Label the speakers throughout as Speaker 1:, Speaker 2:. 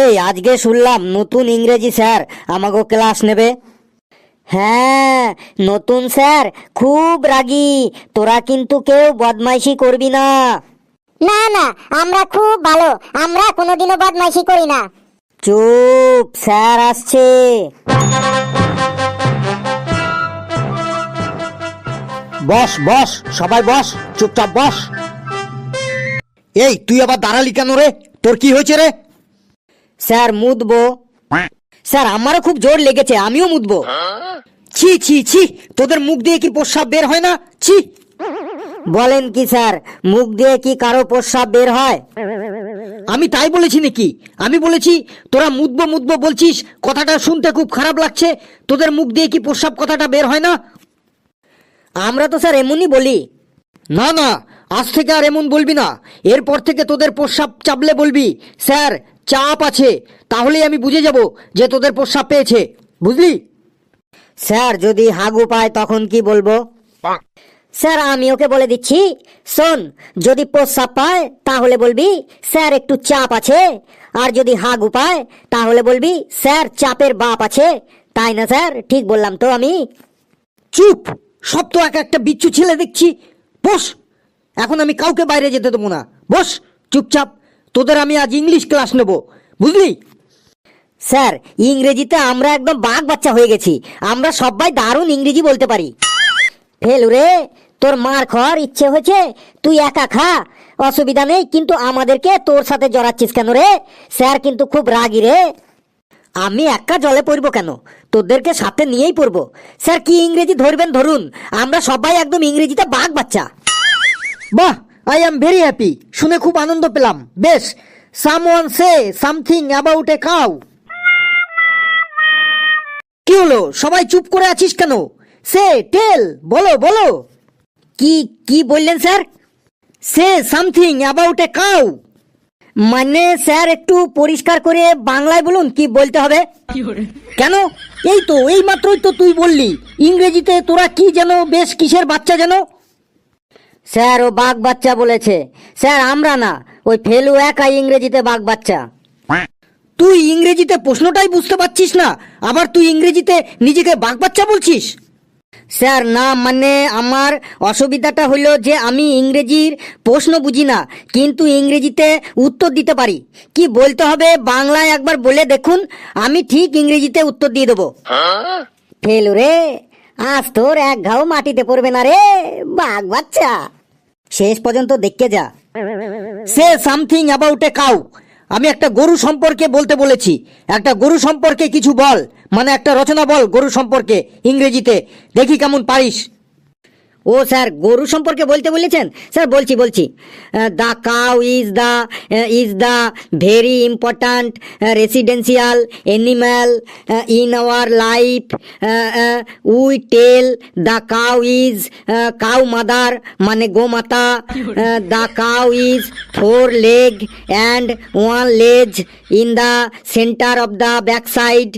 Speaker 1: এই আজকে শুনলাম নতুন ইংরেজি স্যার আমাকে ক্লাস নেবে। হ্যাঁ, নতুন স্যার খুব রাগী, তোরা কিন্তু কেউ বদমাইশি করবি না।
Speaker 2: না না, আমরা খুব ভালো, আমরা কোনোদিনও বদমাইশি করি না।
Speaker 1: চুপ, স্যার আসছে।
Speaker 3: বস বস, সবাই বস, চুপচাপ বস। এই তুই আবার দাঁড়ালি কেন রে? তোর কি হয়েছে রে?
Speaker 1: স্যার মুতবো। স্যার আমারও খুব জোর লেগেছে, আমিও মুতবো।
Speaker 3: ছি ছি ছি, তোদের মুখ দিয়ে কি প্রস্রাব বের হয় না? ছি।
Speaker 1: বলেন কি স্যার, মুখ দিয়ে কি কারো প্রস্রাব বের হয়?
Speaker 3: আমি তাই বলেছি নাকি? আমি বলেছি তোরা মুতবো মুতবো বলছিস, কথাটা শুনতে খুব খারাপ লাগছে। তোদের মুখ দিয়ে কি প্রস্রাব কথাটা বের হয় না?
Speaker 1: আমরা তো স্যার এমনই বলি।
Speaker 3: না না, আজ থেকে আর এমন বলবি না। এরপর থেকে তোদের প্রস্রাব চাপলে বলবি স্যার চাপ আছে, তাহলেই আমি বুঝে যাব যে তোদের প্রস্রাব পেয়েছে, বুঝলি?
Speaker 1: স্যার যদি হাগু পায় তখন কি বলবো? স্যার আমি ওকে বলে দিচ্ছি, শোন, যদি প্রস্রাব পায় তাহলে বলবি স্যার একটু চাপ আছে, আর যদি হাগু পায় তাহলে বলবি স্যার চাপের বাপ আছে। তাই না স্যার? ঠিক বললাম তো আমি?
Speaker 3: চুপ, সব তো এক একটা বিচ্ছু ছেলে দেখছি। বস, এখন আমি কাউকে বাইরে যেতে দেবো না। বস চুপচাপ, তোদের আমি আজ ইংলিশ ক্লাস নেব, বুঝলি?
Speaker 1: স্যার ইংরেজিতে আমরা একদম বাঘ বাচ্চা হয়ে গেছি, আমরা সবাই দারুণ ইংরেজি বলতে পারি। ফেলু রে, তোর মার খাওয়ার ইচ্ছে হয়েছে, তুই একা খা, অসুবিধা নেই, কিন্তু আমাদেরকে তোর সাথে জড়াচ্ছিস কেন রে? স্যার কিন্তু খুব রাগী রে। আমি একা জলে পড়বো কেন? তোদেরকে সাথে নিয়েই পড়বো। স্যার কি ইংরেজি ধরবেন ধরুন, আমরা সবাই একদম ইংরেজিতে বাঘ বাচ্চা।
Speaker 3: বাহ, আই এম ভেরি হ্যাপি, শুনে খুব আনন্দ পেলাম। বেশ, someone say something about a cow. কি হলো, সবাই চুপ করে আছিস কেন? সে টেল, বলো বলো।
Speaker 1: কি কি বললেন sir?
Speaker 3: Say something about a cow.
Speaker 1: মানে স্যার একটু পরিষ্কার করে বাংলায় বলুন, কি বলতে হবে?
Speaker 3: কেন, এই তো এই মাত্রই তো তুই বললি ইংরেজিতে তোরা কি যেন বেশ কিসের বাচ্চা যেন।
Speaker 1: স্যার ও বাঘ বাচ্চা বলেছে। স্যার আমরা না, ওই ফেলু একাই ইংরেজিতে বাঘ বাচ্চা।
Speaker 3: তুই ইংরেজিতে প্রশ্নটাই বুঝতে পারছিস না, আবার তুই ইংরেজিতে নিজেকে বাঘ বাচ্চা বলছিস?
Speaker 1: স্যার না, মানে আমার অসুবিধাটা হলো যে আমি ইংরেজির প্রশ্ন বুঝি না, কিন্তু ইংরেজিতে উত্তর দিতে পারি। কি বলতে হবে বাংলায় একবার বলে দেখুন, আমি ঠিক ইংরেজিতে উত্তর দিয়ে দেবো। ফেলু রে, আজ তোর এক ঘাও মাটিতে পড়বে না রে, বাঘ বাচ্চা। শেষ পর্যন্ত দেখতে যা।
Speaker 3: Say something about a cow, আমি একটা গরু সম্পর্কে বলতে বলেছি। একটা গরু সম্পর্কে কিছু বল, মানে একটা রচনা বল গরু সম্পর্কে ইংরেজিতে, দেখি কেমন পারিস।
Speaker 1: ও স্যার গরু সম্পর্কে বলতে বলেছেন? স্যার বলছি বলছি। The cow is the very important residential animal in our life. We tell the cow is cow mother, মানে গোমাতা। দ্য কাউ ইজ 4 leg and 1 leg in the center of the backside.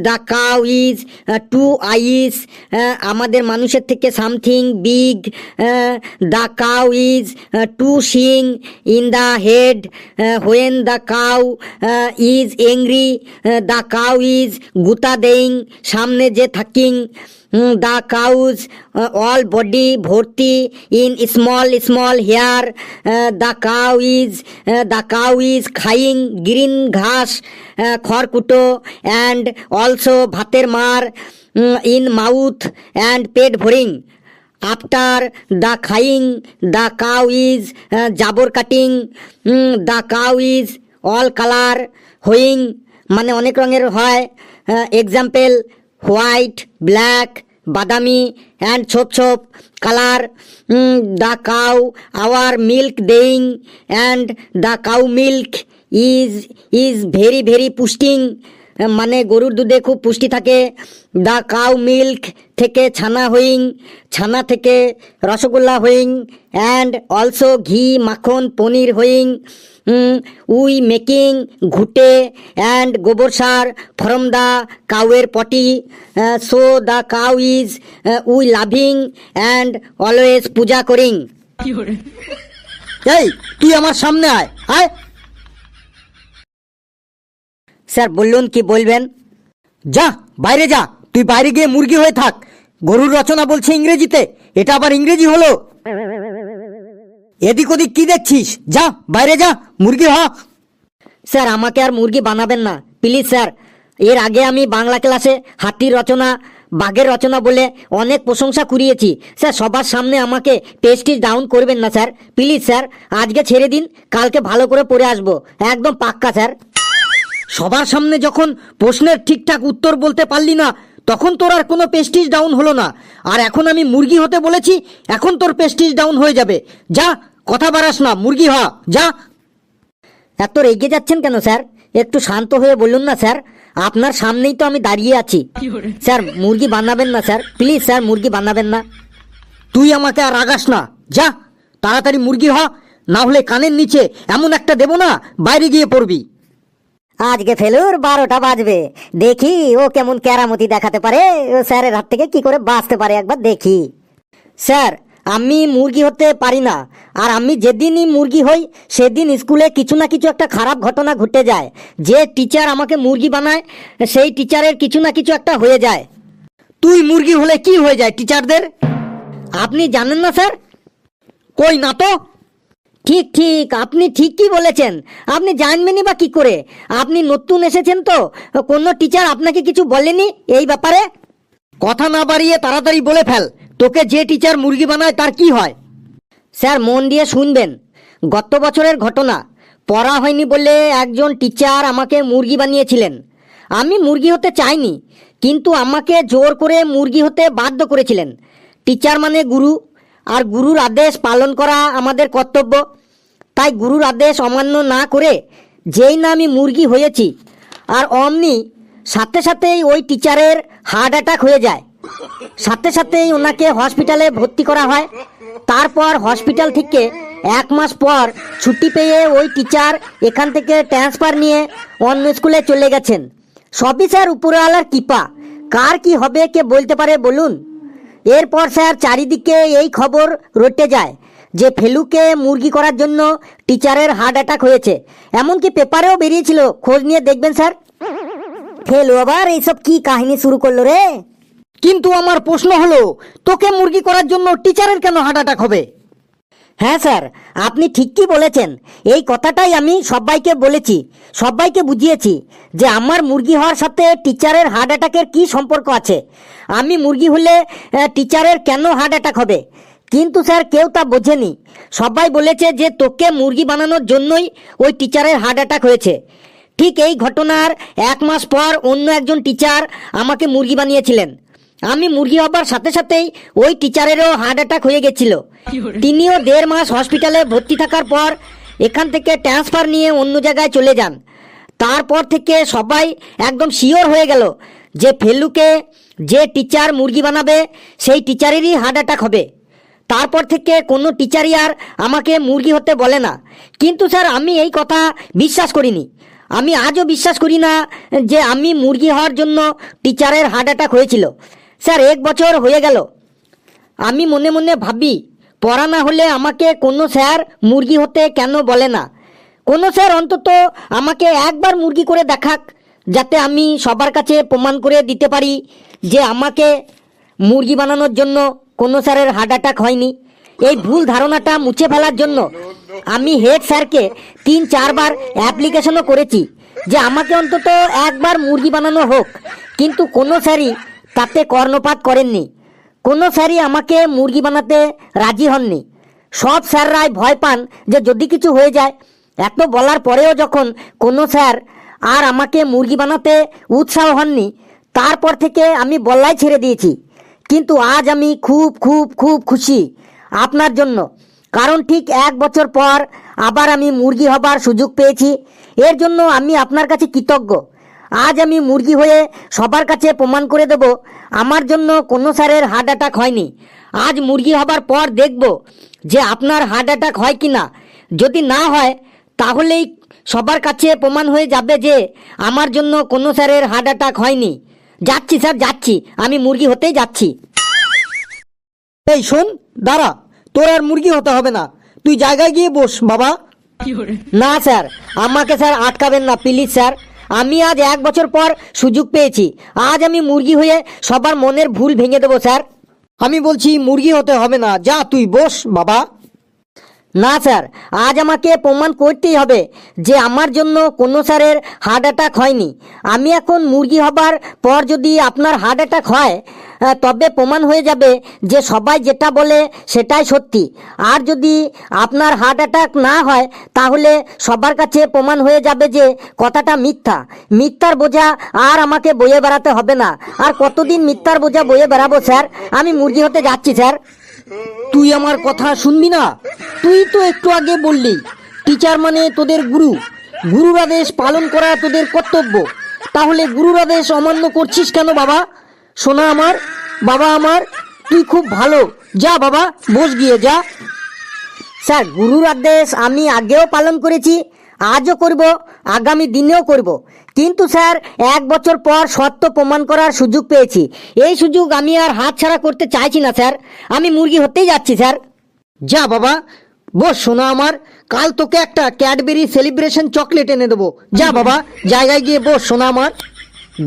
Speaker 1: The cow is 2 eyes, আমাদের মানুষের থেকে something big. The cow is 2 শিং in the head when the cow is angry. The cow is গুতা দেইং, সামনে যে থাকিং। দ্য কাউজ অল বডি ভর্তি in small small hair. The cow is খাইং গ্রিন ঘাস, খড়কুটো, অ্যান্ড অলসো ভাতের মার ইন মাউথ অ্যান্ড পেট ভরিং। আফটার দ্য খাইং দ্য কাউ ইজ জাবর কাটিং। The cow is all colour হোয়িং, মানে অনেক রঙের হয়। এক্সাম্পল হোয়াইট, ব্ল্যাক, বাদামি অ্যান্ড ছোপ ছোপ colour. The cow our milk দেইং, and the cow milk is very very পুষ্টিং, মানে গরুর দুধে খুব পুষ্টি থাকে। দ্য কাউ মিল্ক থেকে ছানা হইং, ছানা থেকে রসগোল্লা হইং, অ্যান্ড অলসো ঘি মাখন পনির হইং। উই মেকিং ঘুটে অ্যান্ড গোবর সার ফ্রম দ্য কাউয়ের potty. So the cow is we loving and always পূজা করিং।
Speaker 3: এই তুই আমার সামনে আয়, আয়।
Speaker 1: স্যার বলুন কি বলবেন?
Speaker 3: যা বাইরে যা, তুই বাইরে গিয়ে মুরগি হয়ে থাক। গরুর রচনা বলছে ইংরেজিতে, এটা আবার ইংরেজি হলো? এদিক ওদিক কি দেখছিস? যা বাইরে যা, মুরগি হ।
Speaker 1: স্যার আমাকে আর মুরগি বানাবেন না প্লিজ স্যার। এর আগে আমি বাংলা ক্লাসে হাতির রচনা, বাঘের রচনা বলে অনেক প্রশংসা কুড়িয়েছি স্যার। সবার সামনে আমাকে প্রেস্টিজ ডাউন করবেন না স্যার, প্লিজ স্যার। আজকে ছেড়ে দিন, কালকে ভালো করে পড়ে আসবো, একদম পাক্কা স্যার।
Speaker 3: সবার সামনে যখন প্রশ্নের ঠিকঠাক উত্তর বলতে পারলি না, তখন তোর আর কোনো প্রেস্টিজ ডাউন হলো না। আর এখন আমি মুরগি হতে বলেছি, এখন তোর প্রেস্টিজ ডাউন হয়ে যাবে। যা, কথা বাড়াস না, মুরগি হ, যা।
Speaker 1: এত রেগে যাচ্ছেন কেন স্যার? একটু শান্ত হয়ে বলুন না স্যার, আপনার সামনেই তো আমি দাঁড়িয়ে আছি। স্যার মুরগি বানাবেন না স্যার, প্লিজ স্যার, মুরগি বানাবেন না।
Speaker 3: তুই আমাকে আর রাগাস না, যা তাড়াতাড়ি মুরগি হ, না হলে কানের নিচে এমন একটা দেবো না, বাইরে গিয়ে পড়বি।
Speaker 1: আজকে ফেলুর 12টা বাজবে, দেখি ও কেমন কেরামতি দেখাতে পারে, ও স্যারের হাত থেকে কি করে বাঁচতে পারে, একবার দেখি। স্যার আমি মুরগি হতে পারি না, আর আমি যেদিনই মুরগি হই সেদিন স্কুলে কিছু না কিছু একটা খারাপ ঘটনা ঘটে যায়। যে টিচার আমাকে মুরগি বানায় সেই টিচারের কিছু না কিছু একটা হয়ে যায়।
Speaker 3: তুই মুরগি হলে কি হয়ে যায় টিচারদের?
Speaker 1: আপনি জানেন না স্যার?
Speaker 3: কই না তো।
Speaker 1: ঠিক ঠিক, আপনি ঠিকই বলেছেন। আপনি জানবেনই বা কি করে? আপনি নতুন এসেছেন তো, কোনো টিচার আপনাকে কিছু বলেনি এই ব্যাপারে?
Speaker 3: কথা না বাড়িয়ে তাড়াতাড়ি বলে ফেল, তোকে যে টিচার মুরগি বানায় তার কি হয়?
Speaker 1: স্যার মন দিয়ে শুনবেন, গত বছরের ঘটনা। পড়া হয়নি বলে একজন টিচার আমাকে মুরগি বানিয়েছিলেন। আমি মুরগি হতে চাইনি, কিন্তু আমাকে জোর করে মুরগি হতে বাধ্য করেছিলেন। টিচার মানে গুরু, আর গুরুর আদেশ পালন করা আমাদের কর্তব্য। তাই গুরুর আদেশ অমান্য না করে যেই না আমি মুরগি হয়েছি, আর অমনি সাথে সাথেই ওই টিচারের হার্ট অ্যাটাক হয়ে যায়। সাথে সাথেই ওনাকে হসপিটালে ভর্তি করা হয়। তারপর হসপিটাল থেকে 1 মাস পর ছুটি পেয়ে ওই টিচার এখান থেকে ট্রান্সফার নিয়ে অন্য স্কুলে চলে গেছেন। সবই স্যার উপরওয়ালার কৃপা, কার কি হবে কে বলতে পারে বলুন? এরপর স্যার চারিদিকে এই খবর রটে যায় যে ফেলুকে মুরগি করার জন্য টিচারের হার্ট অ্যাটাক হয়েছে। এমনকি পেপারেও বেরিয়েছিল, খোঁজ নিয়ে দেখবেন স্যার। ফেলু আবার এইসব কি কাহিনী শুরু করলো রে?
Speaker 3: কিন্তু আমার প্রশ্ন হলো, তোকে মুরগি করার জন্য টিচারের কেন হার্ট অ্যাটাক হবে?
Speaker 1: হ্যাঁ স্যার, আপনি ঠিকই বলেছেন। এই কথাটাই আমি সবাইকে বলেছি, সবাইকে বুঝিয়েছি যে আমার মুরগি হওয়ার সাথে টিচারের হার্ট অ্যাটাকের কী সম্পর্ক আছে। আমি মুরগি হলে টিচারের কেন হার্ট অ্যাটাক হবে? কিন্তু স্যার কেউ তা বোঝেনি। সবাই বলেছে যে তোকে মুরগি বানানোর জন্যই ওই টিচারের হার্ট অ্যাটাক হয়েছে। ঠিক এই ঘটনার 1 মাস পর অন্য একজন টিচার আমাকে মুরগি বানিয়েছিলেন। আমি মুরগি হবার সাথে সাথেই ওই টিচারেরও হার্ট অ্যাটাক হয়ে গেছিল। তিনিও 1.5 মাস হসপিটালে ভর্তি থাকার পর এখান থেকে ট্রান্সফার নিয়ে অন্য জায়গায় চলে যান। তারপর থেকে সবাই একদম শিওর হয়ে গেল যে ফেলুকে যে টিচার মুরগি বানাবে সেই টিচারেরই হার্ট অ্যাটাক হবে। তারপর থেকে কোনো টিচারই আর আমাকে মুরগি হতে বলে না। কিন্তু স্যার আমি এই কথা বিশ্বাস করিনি। আমি আজও বিশ্বাস করি না যে আমি মুরগি হওয়ার জন্য টিচারের হার্ট অ্যাটাক হয়েছিল। স্যার 1 বছর হয়ে গেল। আমি মনে মনে ভাবি, পড়া না হলে আমাকে কোনো স্যার মুরগি হতে কেন বলে না? কোনো স্যার অন্তত আমাকে একবার মুরগি করে দেখাক, যাতে আমি সবার কাছে প্রমাণ করে দিতে পারি যে আমাকে মুরগি বানানোর জন্য কোনো স্যারের হার্ট অ্যাটাক হয়নি। এই ভুল ধারণাটা মুছে ফেলার জন্য আমি হেড স্যারকে 3-4 বার অ্যাপ্লিকেশনও করেছি যে আমাকে অন্তত একবার মুরগি বানানো হোক, কিন্তু কোনো স্যারই তাতে কর্ণপাত করেননি। কোনো স্যারই আমাকে মুরগি বানাতে রাজি হননি। সব স্যাররাই ভয় পান যে যদি কিছু হয়ে যায়। এত বলার পরেও যখন কোনো স্যার আর আমাকে মুরগি বানাতে উৎসাহ হননি, তারপর থেকে আমি বলাই ছেড়ে দিয়েছি। কিন্তু আজ আমি খুব খুব খুব খুশি আপনার জন্য, কারণ ঠিক 1 বছর পর আবার আমি মুরগি হবার সুযোগ পেয়েছি। এর জন্য আমি আপনার কাছে কৃতজ্ঞ। আজ আমি মুরগি হয়ে সবার কাছে প্রমাণ করে দেব আমার জন্য কোনো স্যারের হার্ট অ্যাটাক হয়নি। আজ মুরগি হবার পর দেখব যে আপনার হার্ট অ্যাটাক হয় কি না। যদি না হয় তাহলেই সবার কাছে প্রমাণ হয়ে যাবে যে আমার জন্য কোনো স্যারের হার্ট অ্যাটাক হয়নি। যাচ্ছি স্যার, যাচ্ছি, আমি মুরগি হতেই যাচ্ছি।
Speaker 3: এই শোন, দাঁড়া, তোর আর মুরগি হতে হবে না, তুই জায়গায় গিয়ে বস বাবা।
Speaker 1: না স্যার, আমাকে স্যার আটকাবেন না প্লিজ স্যার। আমি আজ 1 বছর পর সুযোগ পেয়েছি। আজ আমি মুরগি হয়ে সবার মনের ভুল ভেঙে দেবো স্যার।
Speaker 3: আমি বলছি মুরগি হতে হবে না, যা তুই বস বাবা।
Speaker 1: না স্যার, আজ আমাকে প্রমাণ করতেই হবে যে আমার জন্য কোনো স্যারের হার্ট অ্যাটাক হয়নি। আমি এখন মুরগি হবার পর যদি আপনার হার্ট অ্যাটাক হয় তবে প্রমাণ হয়ে যাবে যে সবাই যেটা বলে সেটাই সত্যি। আর যদি আপনার হার্ট অ্যাটাক না হয় তাহলে সবার কাছে প্রমাণ হয়ে যাবে যে কথাটা মিথ্যা। মিথ্যার বোঝা আর আমাকে বয়ে বেড়াতে হবে না। আর কতদিন মিথ্যার বোঝা বয়ে বেড়াবো স্যার? আমি মুরগি হতে যাচ্ছি স্যার।
Speaker 3: তুই আমার কথা শুনবি না? তুই তো একটু আগে বললি টিচার মানে তোদের গুরু, গুরুর আদেশ পালন করা তোদের কর্তব্য। তাহলে গুরুর আদেশ অমান্য করছিস কেন বাবা? শোনা আমার, বাবা আমার, তুই খুব ভালো, যা বাবা বস গিয়ে যা।
Speaker 1: স্যার, গুরুর আদেশ আমি আগেও পালন করেছি, আজও করব, আগামী দিনেও করব। কিন্তু স্যার 1 বছর পর সত্য প্রমাণ করার সুযোগ পেয়েছি। এই সুযোগ আমি আর হাতছাড়া করতে চাইছি না স্যার। আমি মুরগি হতেই যাচ্ছি স্যার।
Speaker 3: যা বাবা বস শোনা আমার, কাল তোকে একটা ক্যাডবেরি সেলিব্রেশন চকলেট এনে দেবো। যা বাবা জায়গায় গিয়ে বস শোনা আমার।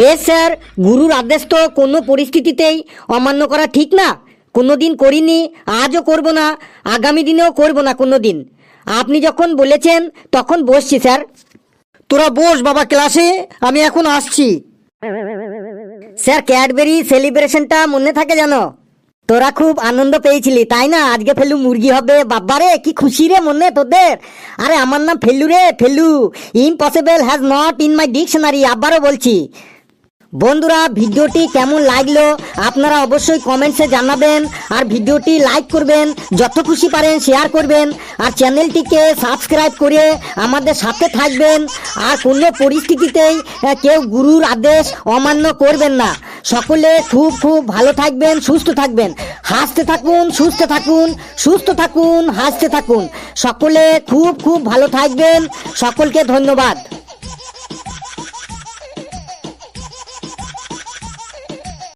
Speaker 1: বেশ স্যার, গুরুর আদেশ তো কোনো পরিস্থিতিতেই অমান্য করা ঠিক না। কোনো দিন করিনি, আজও করব না, আগামী দিনেও করব না কোনো দিন। আপনি যখন বলেছেন তখন বসছি স্যার।
Speaker 3: তোরা বস বাবা ক্লাসে, আমি এখন আসছি।
Speaker 1: স্যার, ক্যাডবেরি সেলিব্রেশনটা মনে থাকে জানো? তোরা খুব আনন্দ পেয়েছিলি তাই না? আজকে ফেলু মুরগি হবে, বাবারে কি খুশি রে মনে তোদের। আরে আমার নাম ফেলু রে, Felu. Impossible has not in my dictionary. আবারও বলছি। বন্ধুরা, ভিডিওটি কেমন লাগলো আপনারা অবশ্যই কমেন্টসে জানাবেন। আর ভিডিওটি লাইক করবেন, যত খুশি পারেন শেয়ার করবেন। আর চ্যানেলটিকে সাবস্ক্রাইব করে আমাদের সাথে থাকবেন। আর কোনো পরিস্থিতিতেই কেউ গুরুর আদেশ অমান্য করবেন না। সকলে খুব খুব ভালো থাকবেন, সুস্থ থাকবেন, হাসতে থাকুন, সুস্থ থাকুন, সুস্থ থাকুন, হাসতে থাকুন। সকলে খুব খুব ভালো থাকবেন। সকলকে ধন্যবাদ।